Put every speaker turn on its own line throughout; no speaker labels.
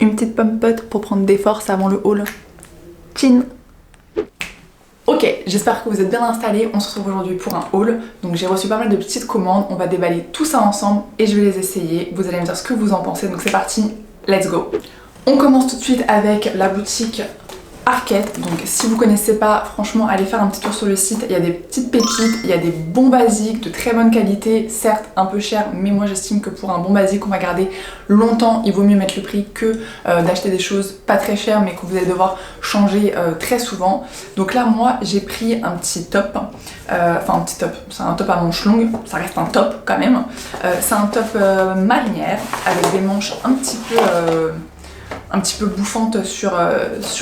une petite pump-pot pour prendre des forces avant le haul. Chin. Ok, j'espère que vous êtes bien installés. On se retrouve aujourd'hui pour un haul. Donc j'ai reçu pas mal de petites commandes. On va déballer tout ça ensemble et je vais les essayer. Vous allez me dire ce que vous en pensez. Donc c'est parti, let's go. On commence tout de suite avec la boutique Arket. Donc si vous connaissez pas, franchement allez faire un petit tour sur le site. Il y a des petites pépites, il y a des bons basiques de très bonne qualité, certes un peu cher, mais moi j'estime que pour un bon basique on va garder longtemps. Il vaut mieux mettre le prix que d'acheter des choses pas très chères mais que vous allez devoir changer très souvent. Donc là moi j'ai pris un petit top, enfin un petit top, c'est un top à manches longues, ça reste un top quand même. C'est un top marinière avec des manches un petit peu bouffante sur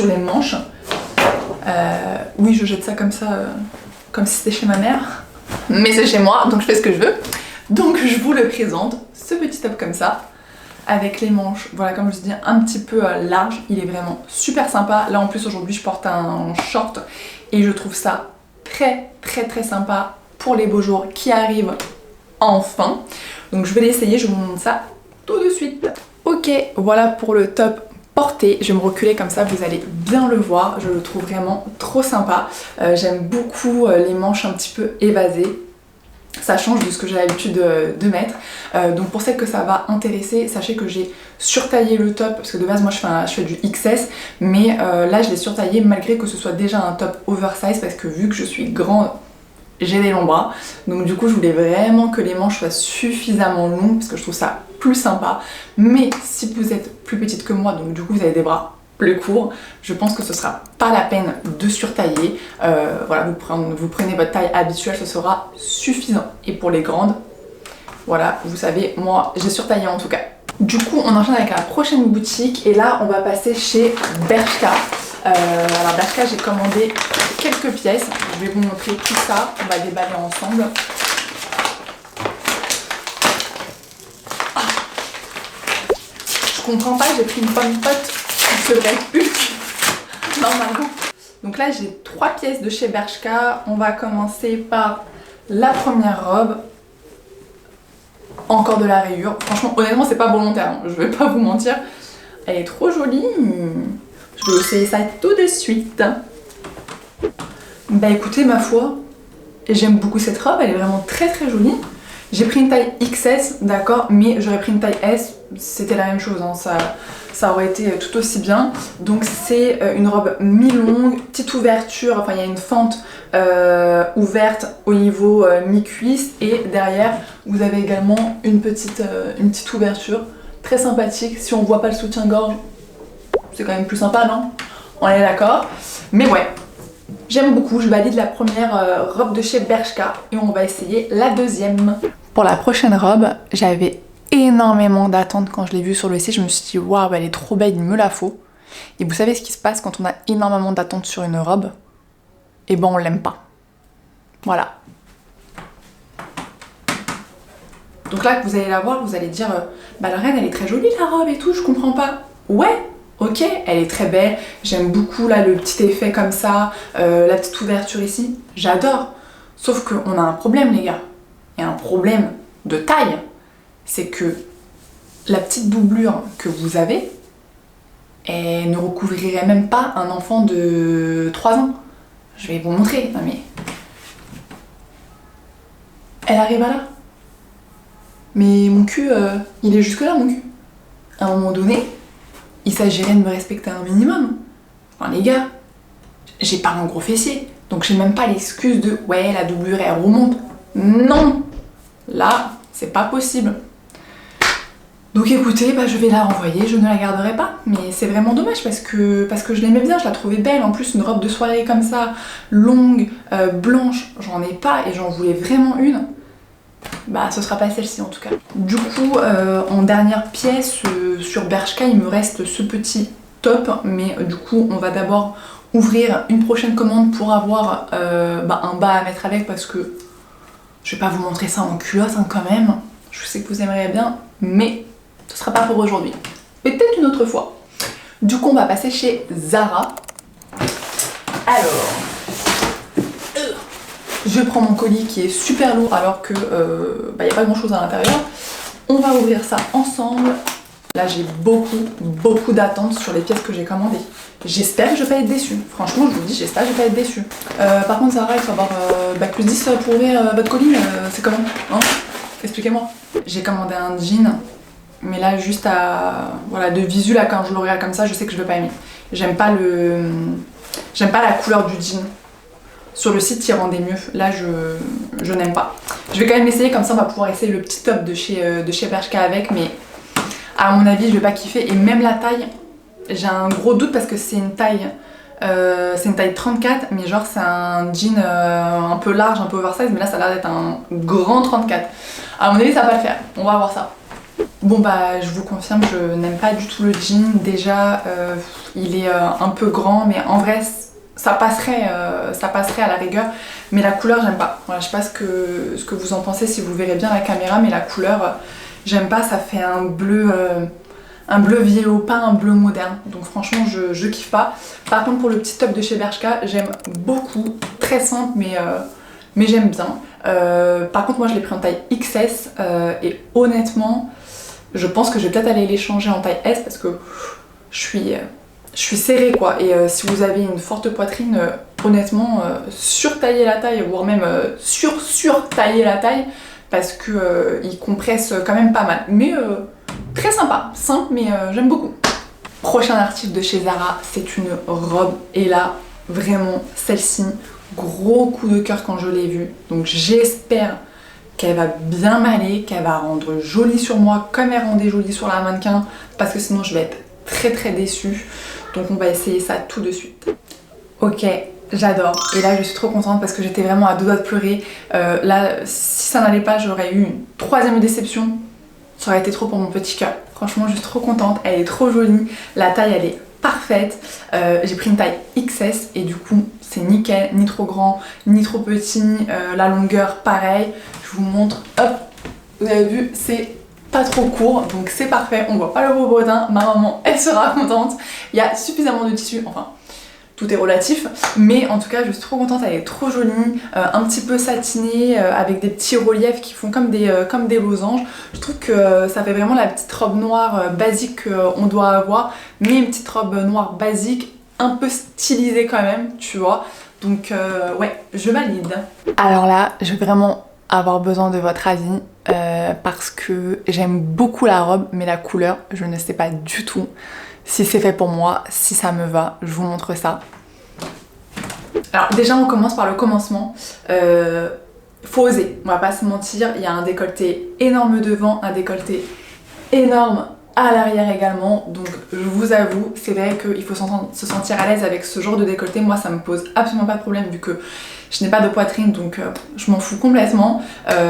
les manches. Oui, je jette ça comme ça, comme si c'était chez ma mère. Mais c'est chez moi, donc je fais ce que je veux. Donc je vous le présente, ce petit top comme ça, avec les manches, voilà, comme je vous dis, un petit peu large. Il est vraiment super sympa. Là en plus aujourd'hui je porte un short et je trouve ça très sympa pour les beaux jours qui arrivent enfin. Donc je vais l'essayer, je vous montre ça tout de suite. Ok, voilà pour le top porté. Je vais me reculer comme ça, vous allez bien le voir. Je le trouve vraiment trop sympa. J'aime beaucoup les manches un petit peu évasées. Ça change de ce que j'ai l'habitude de mettre. Donc pour celles que ça va intéresser, sachez que j'ai surtaillé le top, parce que de base moi je fais du XS, mais là je l'ai surtaillé malgré que ce soit déjà un top oversize, parce que vu que je suis grande, j'ai des longs bras. Donc du coup je voulais vraiment que les manches soient suffisamment longues, parce que je trouve ça plus sympa. Mais si vous êtes plus petite que moi, donc du coup vous avez des bras plus courts, je pense que ce sera pas la peine de surtailler. Voilà, vous prenez votre taille habituelle, ce sera suffisant. Et pour les grandes, voilà, vous savez, moi j'ai surtaillé en tout cas. Du coup on enchaîne avec la prochaine boutique et là on va passer chez Bershka. Alors Bershka, j'ai commandé quelques pièces, je vais vous montrer tout ça, on va déballer ensemble. Je comprends pas, j'ai pris une pomme pote qui devrait être Hulk normalement. Donc là j'ai 3 pièces de chez Bershka. On va commencer par la première robe. Encore de la rayure. Franchement honnêtement c'est pas volontaire, hein. Je vais pas vous mentir. Elle est trop jolie. Je vais essayer ça tout de suite. Bah écoutez ma foi, j'aime beaucoup cette robe, elle est vraiment très jolie. J'ai pris une taille XS, d'accord, mais j'aurais pris une taille S, c'était la même chose, hein, ça aurait été tout aussi bien. Donc c'est une robe mi-longue, petite ouverture, enfin il y a une fente ouverte au niveau mi-cuisse et derrière vous avez également une petite ouverture très sympathique. Si on voit pas le soutien-gorge, c'est quand même plus sympa, non? On est d'accord? Mais ouais, j'aime beaucoup, je valide la première robe de chez Bershka et on va essayer la deuxième. Pour la prochaine robe, j'avais énormément d'attentes quand je l'ai vue sur le site. Je me suis dit waouh, elle est trop belle, il me la faut. Et vous savez ce qui se passe quand on a énormément d'attentes sur une robe? Et ben on l'aime pas. Voilà. Donc là que vous allez la voir, vous allez dire bah la reine elle est très jolie la robe et tout, je comprends pas. Ouais, ok, elle est très belle, j'aime beaucoup là le petit effet comme ça, la petite ouverture ici, j'adore. Sauf qu'on a un problème les gars, il y a un problème de taille. C'est que la petite doublure que vous avez, elle ne recouvrirait même pas un enfant de 3 ans. Je vais vous montrer, non mais... Elle arrive à là. Mais mon cul, il est jusque là mon cul. À un moment donné, il s'agirait de me respecter un minimum. Enfin les gars, j'ai pas un gros fessier, donc j'ai même pas l'excuse de ouais la doublure elle remonte. Non, là c'est pas possible. Donc écoutez, bah, je vais la renvoyer, je ne la garderai pas. Mais c'est vraiment dommage parce que je l'aimais bien, je la trouvais belle. En plus une robe de soirée comme ça, longue, blanche, j'en ai pas et j'en voulais vraiment une. Bah ce sera pas celle-ci en tout cas. Du coup en dernière pièce sur Bershka il me reste ce petit top, mais du coup on va d'abord ouvrir une prochaine commande pour avoir un bas à mettre avec, parce que je vais pas vous montrer ça en culotte hein, quand même. Je sais que vous aimeriez bien, mais ce sera pas pour aujourd'hui. Peut-être une autre fois. Du coup on va passer chez Zara. Alors... je prends mon colis qui est super lourd alors que y a pas grand chose à l'intérieur. On va ouvrir ça ensemble. Là j'ai beaucoup d'attentes sur les pièces que j'ai commandées. J'espère que je vais pas être déçue. Franchement je vous dis, j'espère que je vais pas être déçue. Par contre Sarah, il faut avoir bac plus 10 pour ouvrir votre colis, c'est comment hein? Expliquez-moi. J'ai commandé un jean, mais là juste à... Voilà, de visu là quand je le regarde comme ça, je sais que je vais pas aimer. J'aime pas la couleur du jean. Sur le site, il rendait mieux. Là, je n'aime pas. Je vais quand même essayer, comme ça on va pouvoir essayer le petit top de chez Bershka avec, mais à mon avis, je vais pas kiffer. Et même la taille, j'ai un gros doute parce que c'est une taille 34, mais genre c'est un jean un peu large, un peu oversize, mais là ça a l'air d'être un grand 34. À mon avis, ça va pas le faire. On va voir ça. Bon bah je vous confirme, je n'aime pas du tout le jean. Déjà, il est un peu grand, mais en vrai ça passerait à la rigueur, mais la couleur j'aime pas. Voilà, je sais pas ce que vous en pensez si vous verrez bien la caméra, mais la couleur j'aime pas, ça fait un bleu vieillot, pas un bleu moderne, donc franchement je kiffe pas. Par contre pour le petit top de chez Bershka, j'aime beaucoup, très simple mais j'aime bien. Par contre moi je l'ai pris en taille XS et honnêtement je pense que je vais peut-être aller les changer en taille S parce que je suis serrée quoi, et si vous avez une forte poitrine, honnêtement, surtaillez la taille, voire même surtaillez la taille, parce que il compresse quand même pas mal. Mais très sympa, simple, mais j'aime beaucoup. Prochain article de chez Zara, c'est une robe, et là, vraiment, celle-ci, gros coup de cœur quand je l'ai vue. Donc j'espère qu'elle va bien m'aller, qu'elle va rendre jolie sur moi comme elle rendait jolie sur la mannequin, parce que sinon je vais être très déçue. Donc on va essayer ça tout de suite. Ok, j'adore. Et là je suis trop contente parce que j'étais vraiment à deux doigts de pleurer. Là, si ça n'allait pas, j'aurais eu une troisième déception. Ça aurait été trop pour mon petit cœur. Franchement, je suis trop contente. Elle est trop jolie. La taille, elle est parfaite. J'ai pris une taille XS et du coup, c'est nickel. Ni trop grand, ni trop petit. La longueur, pareil. Je vous montre. Hop, vous avez vu, c'est pas trop court, donc c'est parfait, on voit pas le beau brodin, ma maman elle sera contente, il y a suffisamment de tissu, enfin tout est relatif, mais en tout cas je suis trop contente, elle est trop jolie, un petit peu satinée, avec des petits reliefs qui font comme des losanges. Je trouve que ça fait vraiment la petite robe noire basique qu'on doit avoir, mais une petite robe noire basique, un peu stylisée quand même, tu vois, donc ouais, je valide. Alors là, je vais vraiment avoir besoin de votre avis parce que j'aime beaucoup la robe, mais la couleur, je ne sais pas du tout si c'est fait pour moi, si ça me va. Je vous montre ça. Alors déjà on commence par le commencement. Faut oser, on va pas se mentir, il y a un décolleté énorme devant, un décolleté énorme à l'arrière également, donc je vous avoue, c'est vrai qu'il faut se sentir à l'aise avec ce genre de décolleté. Moi ça me pose absolument pas de problème vu que je n'ai pas de poitrine, donc je m'en fous complètement.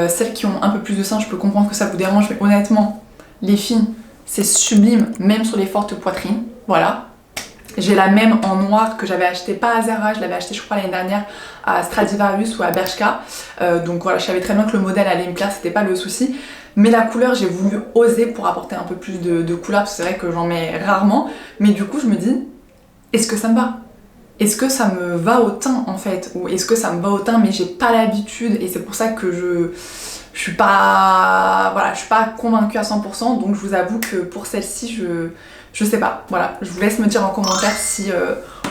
Celles qui ont un peu plus de seins, je peux comprendre que ça vous dérange, mais honnêtement, les filles, c'est sublime, même sur les fortes poitrines, voilà. J'ai la même en noir que j'avais acheté pas à Zara, je l'avais acheté je crois l'année dernière à Stradivarius ou à Bershka, donc voilà, je savais très bien que le modèle allait me plaire, c'était pas le souci. Mais la couleur, j'ai voulu oser pour apporter un peu plus de couleur, parce que c'est vrai que j'en mets rarement, mais du coup je me dis, est-ce que ça me va ? Est-ce que ça me va au teint en fait ? Ou est-ce que ça me va au teint mais j'ai pas l'habitude, et c'est pour ça que je suis pas... Voilà, je suis pas convaincue à 100%, donc je vous avoue que pour celle-ci, je sais pas. Voilà, je vous laisse me dire en commentaire si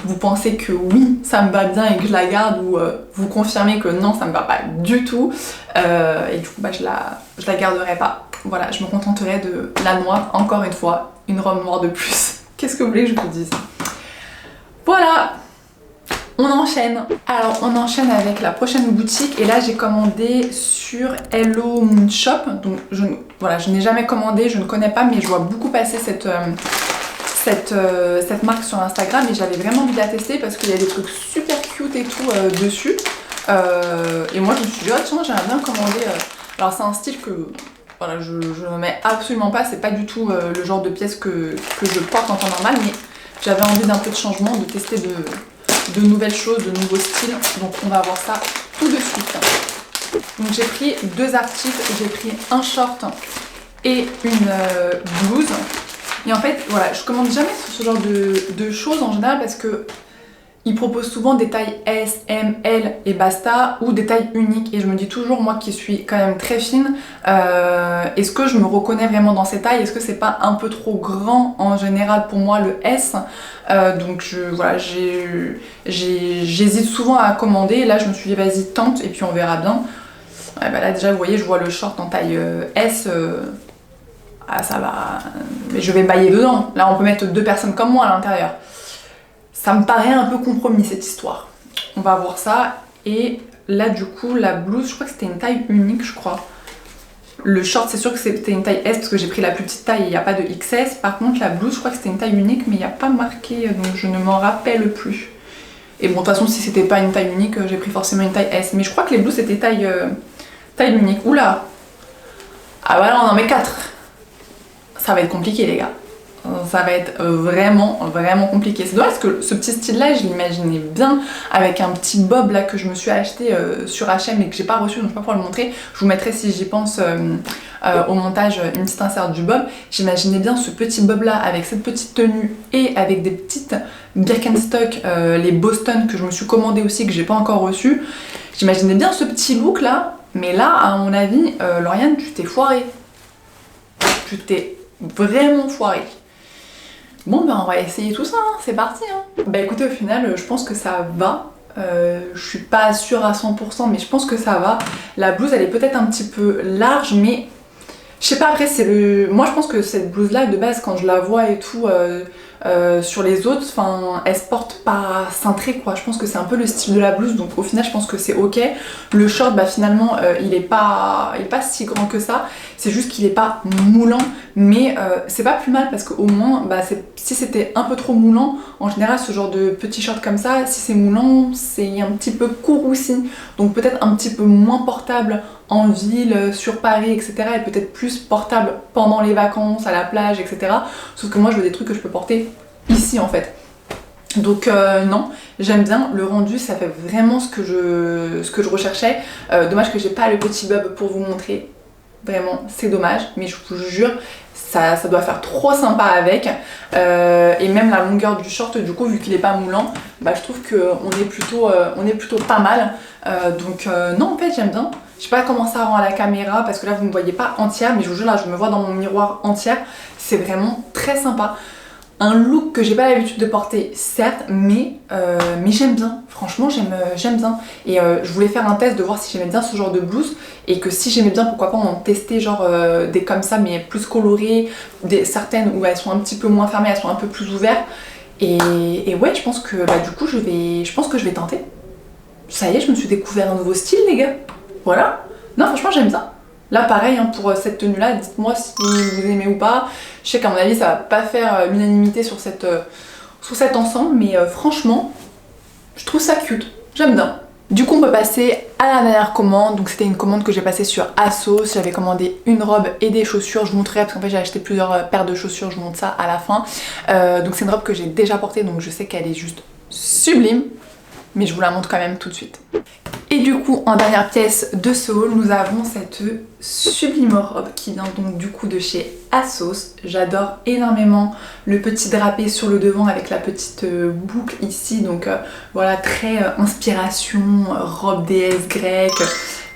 vous pensez que oui, ça me va bien et que je la garde, ou vous confirmez que non, ça me va pas du tout. Et du coup, bah, je la garderai pas. Voilà, je me contenterai de la noire, encore une fois, une robe noire de plus. Qu'est-ce que vous voulez que je vous dise ? Voilà, on enchaîne. Alors on enchaîne avec la prochaine boutique, et là j'ai commandé sur Hello Moon Shop. Donc voilà, je n'ai jamais commandé, je ne connais pas, mais je vois beaucoup passer cette marque sur Instagram, et j'avais vraiment envie de la tester parce qu'il y a des trucs super cute et tout dessus. Et moi je me suis dit, oh tiens, j'aimerais bien commander. Alors c'est un style que voilà, je ne mets absolument pas, c'est pas du tout le genre de pièce que je porte en temps normal, mais j'avais envie d'un peu de changement, de tester de nouvelles choses, de nouveaux styles, donc on va voir ça tout de suite. Donc j'ai pris deux articles, j'ai pris un short et une blouse. Et en fait, voilà, je commande jamais ce genre de choses en général parce que ils proposent souvent des tailles S, M, L et basta, ou des tailles uniques. Et je me dis toujours, moi qui suis quand même très fine, est-ce que je me reconnais vraiment dans ces tailles? Est-ce que c'est pas un peu trop grand en général pour moi le S? Donc voilà, j'hésite souvent à commander. Et là je me suis dit vas-y tente et puis on verra bien. Ouais, bah là déjà vous voyez, je vois le short en taille S. Ah ça va, mais je vais bailler dedans. Là on peut mettre 2 personnes comme moi à l'intérieur. Ça me paraît un peu compromis cette histoire. On va voir ça. Et là du coup la blouse, je crois que c'était une taille unique je crois. Le short c'est sûr que c'était une taille S parce que j'ai pris la plus petite taille et il n'y a pas de XS. Par contre la blouse je crois que c'était une taille unique mais il n'y a pas marqué donc je ne m'en rappelle plus. Et bon de toute façon si c'était pas une taille unique j'ai pris forcément une taille S. Mais je crois que les blouses c'était taille unique. Oula. Ah voilà on en met 4. Ça va être compliqué les gars. Ça va être vraiment compliqué. C'est dommage parce que ce petit style là je l'imaginais bien avec un petit bob là que je me suis acheté sur H&M et que j'ai pas reçu donc je vais pas pouvoir le montrer. Je vous mettrai si j'y pense au montage une petite insert du bob. J'imaginais bien ce petit bob là avec cette petite tenue et avec des petites Birkenstock, les Boston que je me suis commandé aussi que j'ai pas encore reçu. J'imaginais bien ce petit look là, mais là à mon avis Lauriane tu t'es foirée. Tu t'es vraiment foirée. Bon ben on va essayer tout ça, hein. C'est parti hein. Bah écoutez au final je pense que ça va, je suis pas sûre à 100% mais je pense que ça va. La blouse elle est peut-être un petit peu large mais je sais pas après c'est le... Moi je pense que cette blouse là de base quand je la vois et tout sur les autres, enfin elle se porte pas cintrée quoi, je pense que c'est un peu le style de la blouse donc au final je pense que c'est ok. Le short bah finalement il est pas si grand que ça, c'est juste qu'il est pas moulant mais c'est pas plus mal parce qu'au moins bah, si c'était un peu trop moulant, en général ce genre de petit short comme ça, si c'est moulant c'est un petit peu court aussi donc peut-être un petit peu moins portable en ville, sur Paris, etc. et peut-être plus portable pendant les vacances, à la plage, etc. Sauf que moi je veux des trucs que je peux porter ici en fait. Donc non, j'aime bien le rendu, ça fait vraiment ce que je recherchais. Dommage que j'ai pas le petit bob pour vous montrer. Vraiment, c'est dommage, mais je vous jure, ça doit faire trop sympa avec. Et même la longueur du short, du coup, vu qu'il est pas moulant, bah, je trouve qu'on est plutôt pas mal. Donc non, en fait, j'aime bien. Je sais pas comment ça rend à la caméra, parce que là, vous me voyez pas entière, mais je vous jure, là, je me vois dans mon miroir entière. C'est vraiment très sympa. Un look que j'ai pas l'habitude de porter, certes, mais j'aime bien. Franchement, j'aime bien. Et je voulais faire un test de voir si j'aimais bien ce genre de blouse. Et que si j'aimais bien, pourquoi pas en tester genre des comme ça, mais plus colorées. Certaines où elles sont un petit peu moins fermées, elles sont un peu plus ouvertes. Et ouais, je pense que bah, du coup, je pense que je vais tenter. Ça y est, je me suis découvert un nouveau style, les gars. Voilà. Non, franchement, j'aime bien. Là pareil hein, pour cette tenue là, dites-moi si vous aimez ou pas. Je sais qu'à mon avis ça va pas faire l'unanimité sur cet ensemble mais franchement je trouve ça cute, j'aime bien. Du coup on peut passer à la dernière commande, donc c'était une commande que j'ai passée sur ASOS, j'avais commandé une robe et des chaussures, je vous montrerai parce qu'en fait j'ai acheté plusieurs paires de chaussures, je vous montre ça à la fin. Donc c'est une robe que j'ai déjà portée donc je sais qu'elle est juste sublime, mais je vous la montre quand même tout de suite. Et du coup, en dernière pièce de ce haul, nous avons cette sublime robe qui vient donc du coup de chez ASOS. J'adore énormément le petit drapé sur le devant avec la petite boucle ici. Donc voilà, très inspiration, robe déesse grecque.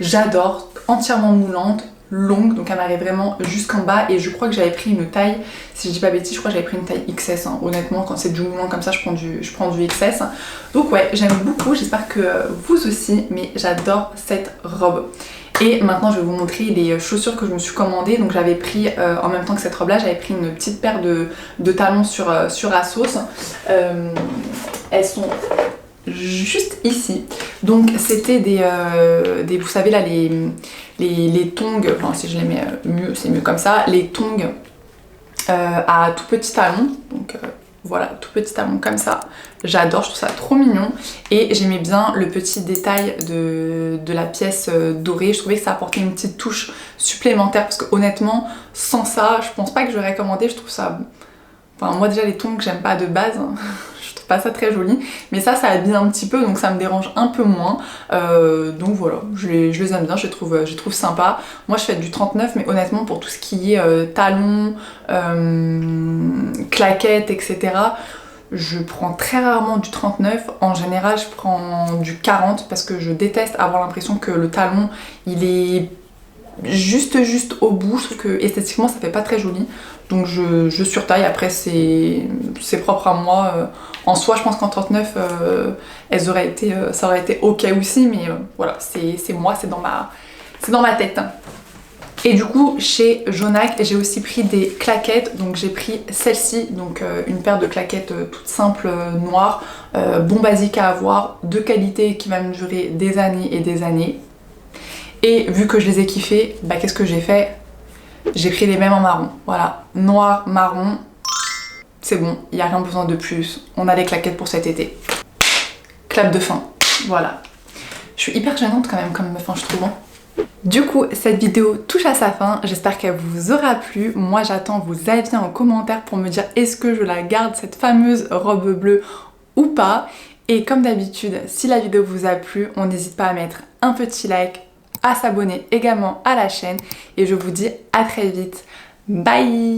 J'adore, entièrement moulante, longue, donc elle m'arrive vraiment jusqu'en bas et je crois que j'avais pris une taille, si je dis pas bêtise, je crois que j'avais pris une taille XS hein. Honnêtement quand c'est du moulant comme ça je prends du XS, donc ouais j'aime beaucoup, j'espère que vous aussi, mais j'adore cette robe. Et maintenant je vais vous montrer les chaussures que je me suis commandées. Donc j'avais pris en même temps que cette robe là, j'avais pris une petite paire de talons sur ASOS. Elles sont juste ici. Donc c'était des vous savez là les tongs, enfin si je les mets mieux, c'est mieux comme ça, les tongs à tout petit talon. Donc voilà, tout petit talon comme ça. J'adore, je trouve ça trop mignon. Et j'aimais bien le petit détail de la pièce dorée. Je trouvais que ça apportait une petite touche supplémentaire parce que honnêtement, sans ça, je pense pas que j'aurais commandé. Je trouve ça... Enfin moi déjà les tongs j'aime pas de base. Je trouve pas ça très joli. Mais ça habille un petit peu donc ça me dérange un peu moins. Donc voilà, je les aime bien, je les trouve sympa. Moi je fais du 39 mais honnêtement pour tout ce qui est talons, claquettes, etc. je prends très rarement du 39. En général, je prends du 40 parce que je déteste avoir l'impression que le talon, il est juste au bout. Je trouve que esthétiquement, ça fait pas très joli. Donc je surtaille. Après, c'est propre à moi. En soi, je pense qu'en 39, ça aurait été ok aussi. Mais voilà, c'est moi, c'est dans ma tête. Et du coup, chez Jonac, j'ai aussi pris des claquettes. Donc j'ai pris celle-ci, donc une paire de claquettes toutes simples, noires, bon basique à avoir, de qualité qui va me durer des années et des années. Et vu que je les ai kiffées, bah qu'est-ce que j'ai fait? J'ai pris les mêmes en marron. Voilà, noir, marron, c'est bon, il n'y a rien besoin de plus. On a les claquettes pour cet été. Clap de fin, voilà. Je suis hyper gênante quand même comme meuf, je trouve. Du coup, cette vidéo touche à sa fin, j'espère qu'elle vous aura plu. Moi j'attends vos avis en commentaire pour me dire est-ce que je la garde cette fameuse robe bleue ou pas. Et comme d'habitude, si la vidéo vous a plu, on n'hésite pas à mettre un petit like, à s'abonner également à la chaîne et je vous dis à très vite. Bye!